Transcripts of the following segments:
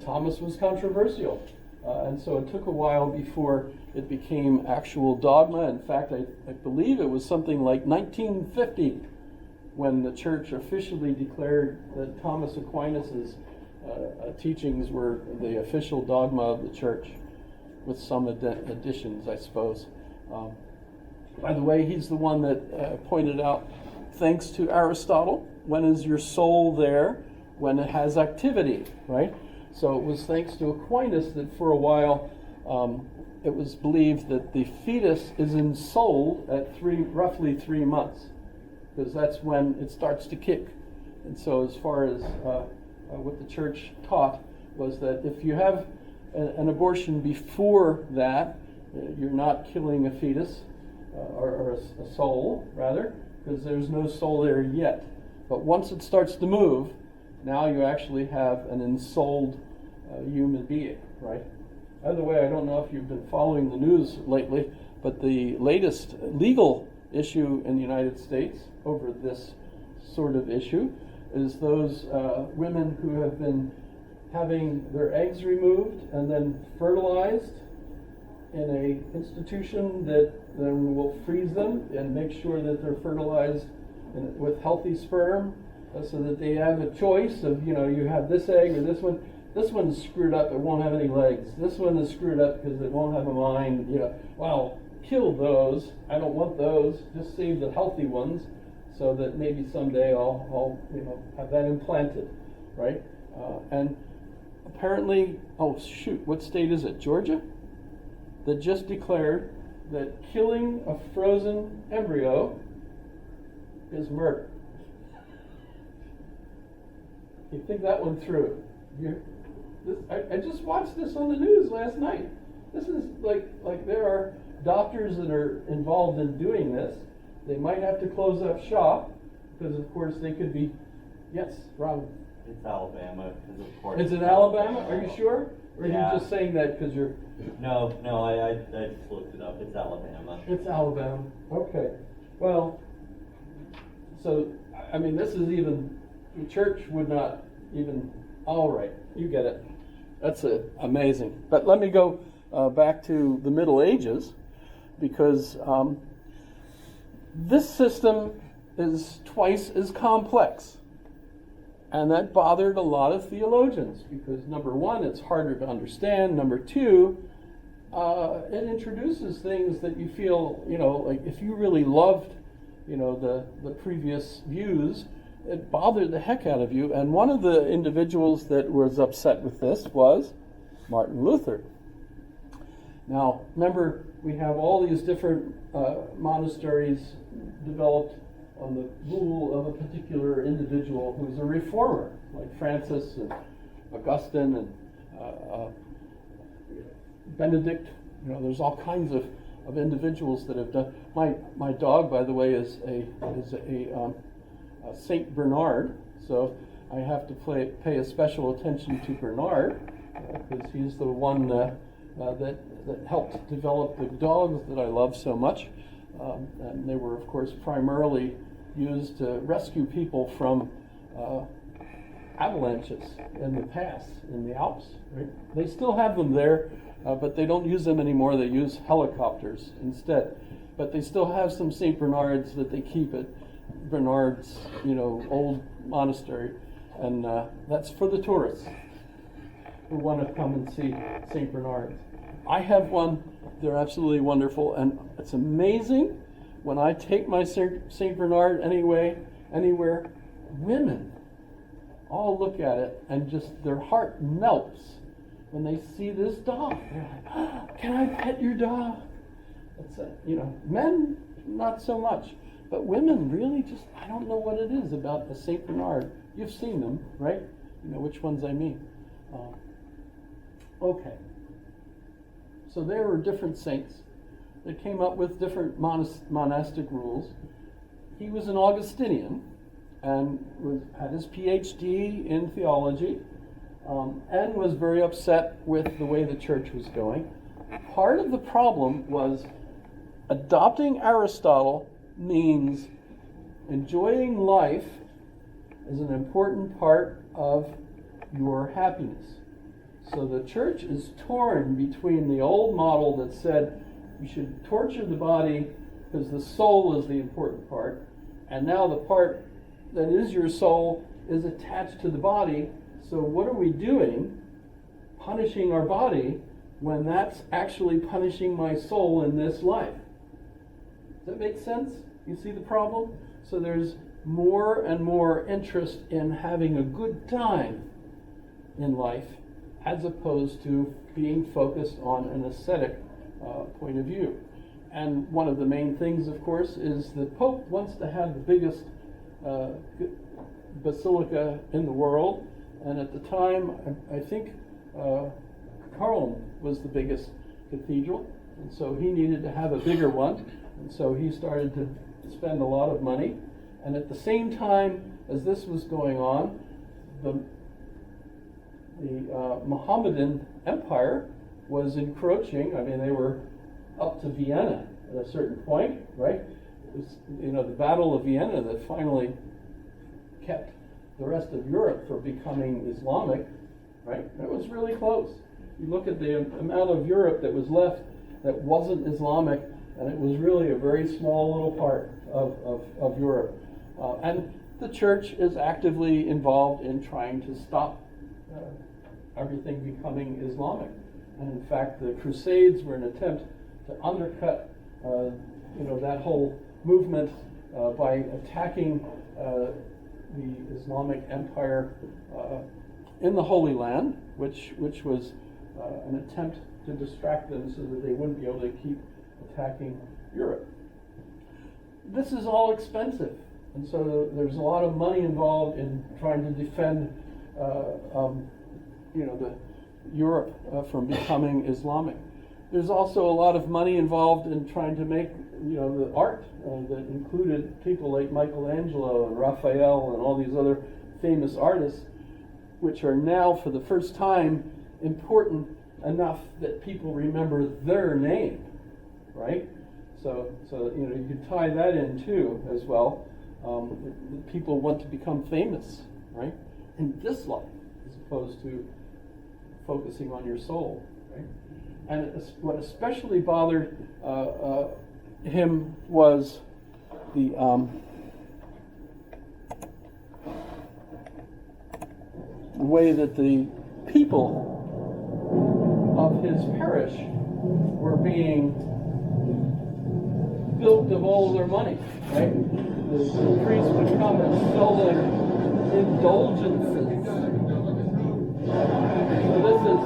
Thomas was controversial. And so it took a while before it became actual dogma. In fact, I believe it was something like 1950 when the church officially declared that Thomas Aquinas's teachings were the official dogma of the church, with some additions, I suppose. By the way, he's the one that pointed out, thanks to Aristotle, when is your soul there? When it has activity, right? So it was thanks to Aquinas that for a while it was believed that the fetus is ensouled at roughly 3 months, because that's when it starts to kick. And so as far as what the church taught was that if you have an abortion before that, you're not killing a fetus, or a soul, rather, because there's no soul there yet. But once it starts to move, now you actually have an ensouled human being, right? By the way, I don't know if you've been following the news lately, but the latest legal issue in the United States over this sort of issue is those women who have been having their eggs removed and then fertilized in a institution that then will freeze them and make sure that they're fertilized with healthy sperm, so that they have a choice of, you have this egg or this one. This one's screwed up, it won't have any legs. This one is screwed up because it won't have a mind. Well, kill those. I don't want those. Just save the healthy ones, so that maybe someday I'll have that implanted, right? And apparently, what state is it? Georgia? That just declared that killing a frozen embryo is murder. You think that one through. I just watched this on the news last night. This is like there are doctors that are involved in doing this. They might have to close up shop because, of course, they could be. Yes, Rob. It's Alabama, because of course. Is it Alabama? Are you sure? Or yeah. Are you just saying that because you're... No, I just looked it up. It's Alabama. It's Alabama. Okay. Well, so, this is even... The church would not even... All right, you get it. That's amazing. But let me go back to the Middle Ages, because this system is twice as complex. And that bothered a lot of theologians because, number one, it's harder to understand. Number two, it introduces things that you feel, like if you really loved, the previous views, it bothered the heck out of you. And one of the individuals that was upset with this was Martin Luther. Now, remember, we have all these different monasteries developed on the rule of a particular individual who's a reformer, like Francis and Augustine and Benedict. There's all kinds of individuals that have done. My dog, by the way, is a Saint Bernard, so I have to pay a special attention to Bernard because he's the one that helped develop the dogs that I love so much. And they were, of course, primarily used to rescue people from avalanches in the past, in the Alps. Right? They still have them there, but they don't use them anymore. They use helicopters instead. But they still have some St. Bernards that they keep at Bernard's, old monastery. And that's for the tourists who want to come and see St. Bernards. I have one. They're absolutely wonderful. And it's amazing when I take my St. Bernard anywhere, women all look at it and just their heart melts when they see this dog. They're like, oh, can I pet your dog? It's men, not so much. But women really just, I don't know what it is about a St. Bernard. You've seen them, right? You know which ones I mean. Okay. So there were different saints that came up with different monastic rules. He was an Augustinian and had his PhD in theology and was very upset with the way the church was going. Part of the problem was adopting Aristotle means enjoying life is an important part of your happiness. So the church is torn between the old model that said you should torture the body because the soul is the important part, and now the part that is your soul is attached to the body. So what are we doing punishing our body when that's actually punishing my soul in this life? Does that make sense? You see the problem? So there's more and more interest in having a good time in life as opposed to being focused on an ascetic point of view. And one of the main things, of course, is the Pope wants to have the biggest basilica in the world. And at the time, I think Rome was the biggest cathedral. And so he needed to have a bigger one. And so he started to spend a lot of money. And at the same time as this was going on, the Mohammedan Empire was encroaching. I mean, they were up to Vienna at a certain point, right? It was, the Battle of Vienna that finally kept the rest of Europe from becoming Islamic, right? That was really close. You look at the amount of Europe that was left that wasn't Islamic, and it was really a very small little part of Europe. And the church is actively involved in trying to stop everything becoming Islamic. And in fact, the Crusades were an attempt to undercut that whole movement by attacking the Islamic Empire in the Holy Land, which was an attempt to distract them so that they wouldn't be able to keep attacking Europe. This is all expensive, and so there's a lot of money involved in trying to defend the Europe from becoming Islamic. There's also a lot of money involved in trying to make the art that included people like Michelangelo and Raphael and all these other famous artists, which are now for the first time important enough that people remember their name, right? So you can tie that in too as well. People want to become famous, right, in this life as opposed to focusing on your soul, right? And what especially bothered him was the way that the people of his parish were being bilked of all their money, right? The priests would come and sell them indulgences. So this is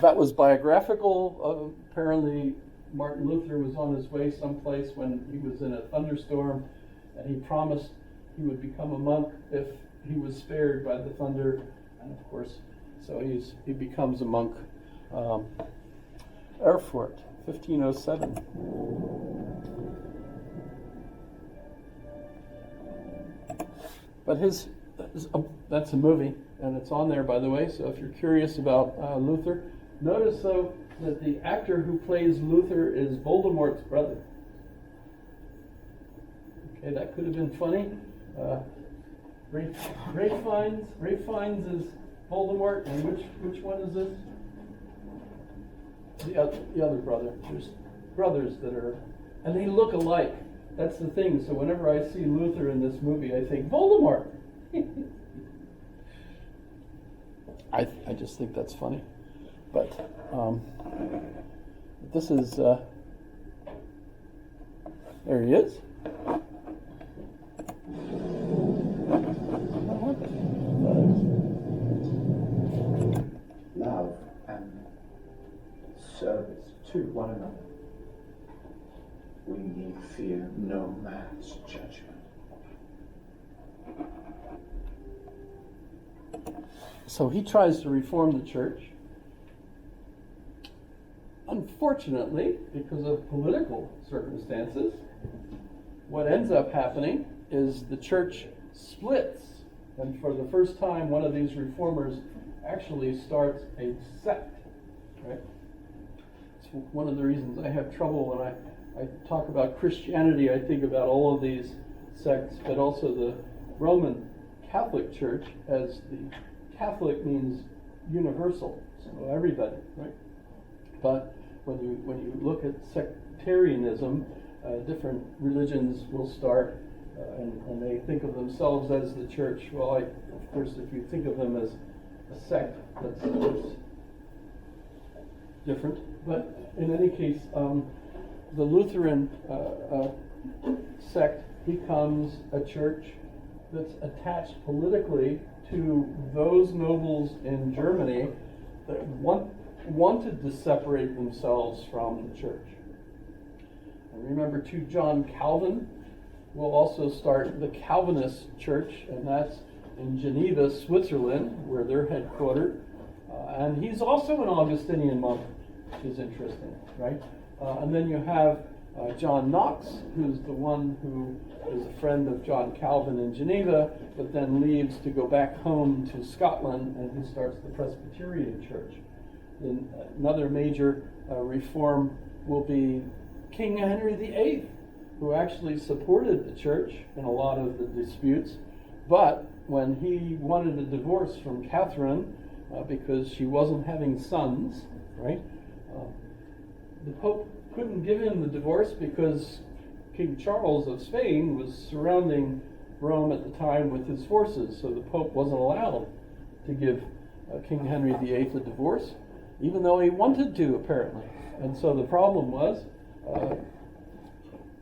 that was biographical. Apparently Martin Luther was on his way someplace when he was in a thunderstorm, and he promised he would become a monk if he was spared by the thunder, and of course, so he becomes a monk. Erfurt, 1507. But that's a movie, and it's on there, by the way, so if you're curious about Luther, notice, though, that the actor who plays Luther is Voldemort's brother. Okay, that could have been funny. Ralph Fiennes is Voldemort, and which one is this? The other brother. There's brothers that are, and they look alike. That's the thing. So whenever I see Luther in this movie, I think Voldemort. I just think that's funny. But this is there he is. Love and service to one another. We need fear no man's judgment. So he tries to reform the church. Unfortunately, because of political circumstances, what ends up happening is the church splits And for the first time, one of these reformers actually starts a sect, right? It's one of the reasons I have trouble when I talk about Christianity. I think about all of these sects, but also the Roman Catholic Church, as the Catholic means universal, so everybody, right? But when you look at sectarianism, different religions will start, and they think of themselves as the church. Well, of course, if you think of them as a sect, that's different. But in any case, the Lutheran sect becomes a church that's attached politically to those nobles in Germany that wanted to separate themselves from the church. And remember too, John Calvin will also start the Calvinist church, and that's in Geneva, Switzerland, where they're headquartered. And he's also an Augustinian monk, which is interesting, right? And then you have John Knox, who's the one who is a friend of John Calvin in Geneva, but then leaves to go back home to Scotland, and he starts the Presbyterian Church. Then another major reform will be King Henry VIII, who actually supported the church in a lot of the disputes, but when he wanted a divorce from Catherine because she wasn't having sons, right? The Pope couldn't give him the divorce because King Charles of Spain was surrounding Rome at the time with his forces, so the Pope wasn't allowed to give King Henry VIII a divorce, even though he wanted to, apparently. And so the problem was,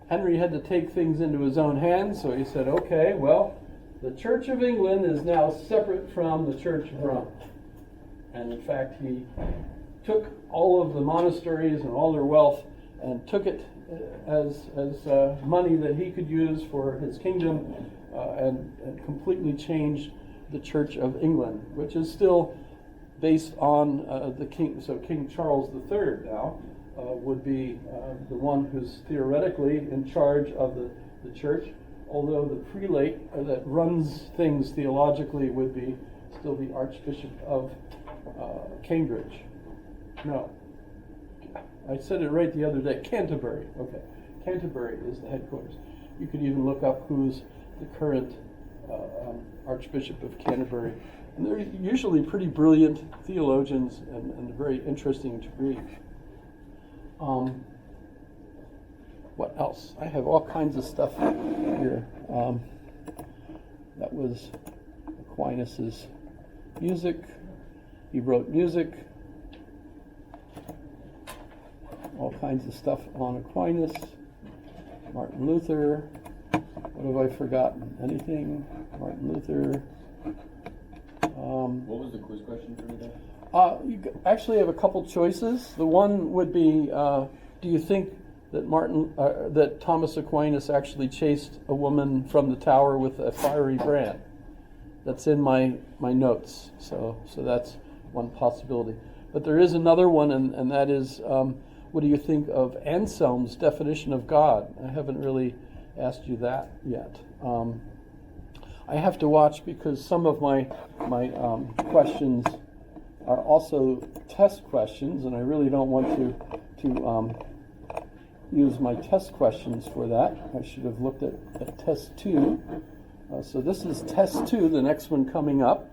Henry had to take things into his own hands, so he said, okay, well, the Church of England is now separate from the Church of Rome. And in fact, he took all of the monasteries and all their wealth and took it as money that he could use for his kingdom, and completely changed the Church of England, which is still based on the king. So King Charles III now would be the one who's theoretically in charge of the church, although the prelate that runs things theologically would be still the Archbishop of Cambridge. No, I said it right the other day. Canterbury. Okay, Canterbury is the headquarters. You could even look up who's the current Archbishop of Canterbury. And they're usually pretty brilliant theologians and very interesting to read. What else? I have all kinds of stuff here. That was Aquinas's music. He wrote music. All kinds of stuff on Aquinas. Martin Luther. What have I forgotten? Anything? Martin Luther. What was the quiz question for today? You actually have a couple choices. The one would be, do you think that that Thomas Aquinas actually chased a woman from the tower with a fiery brand? That's in my notes. So that's one possibility. But there is another one, and that is, what do you think of Anselm's definition of God? I haven't really asked you that yet. I have to watch because some of my questions are also test questions, and I really don't want to use my test questions for that. I should have looked at test 2. So this is test 2, the next one coming up.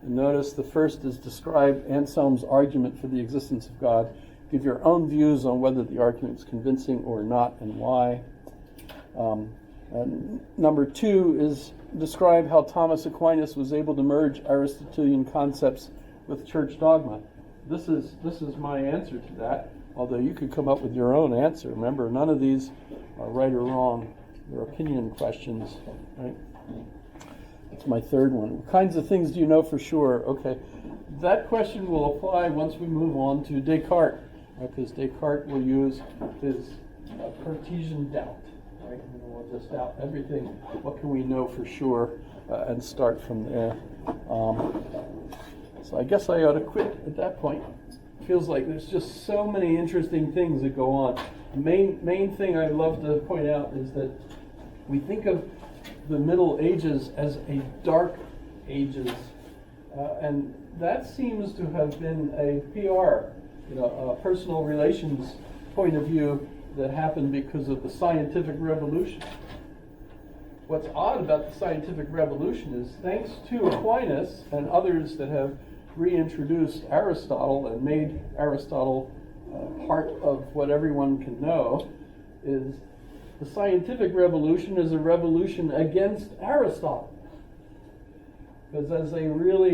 And notice the first is describe Anselm's argument for the existence of God. Give your own views on whether the argument is convincing or not and why. And number 2 is describe how Thomas Aquinas was able to merge Aristotelian concepts with church dogma. This is my answer to that, although you could come up with your own answer. Remember, none of these are right or wrong. They're opinion questions, right? That's my third one. What kinds of things do you know for sure? Okay, that question will apply once we move on to Descartes, because Descartes will use his Cartesian doubt. Right? And we'll just doubt everything. What can we know for sure, and start from there. So I guess I ought to quit at that point. It feels like there's just so many interesting things that go on. The main thing I'd love to point out is that we think of the Middle Ages as a dark ages. And that seems to have been a PR, a personal relations point of view that happened because of the scientific revolution. What's odd about the scientific revolution is thanks to Aquinas and others that have reintroduced Aristotle and made Aristotle part of what everyone can know, is the scientific revolution is a revolution against Aristotle. Because as they really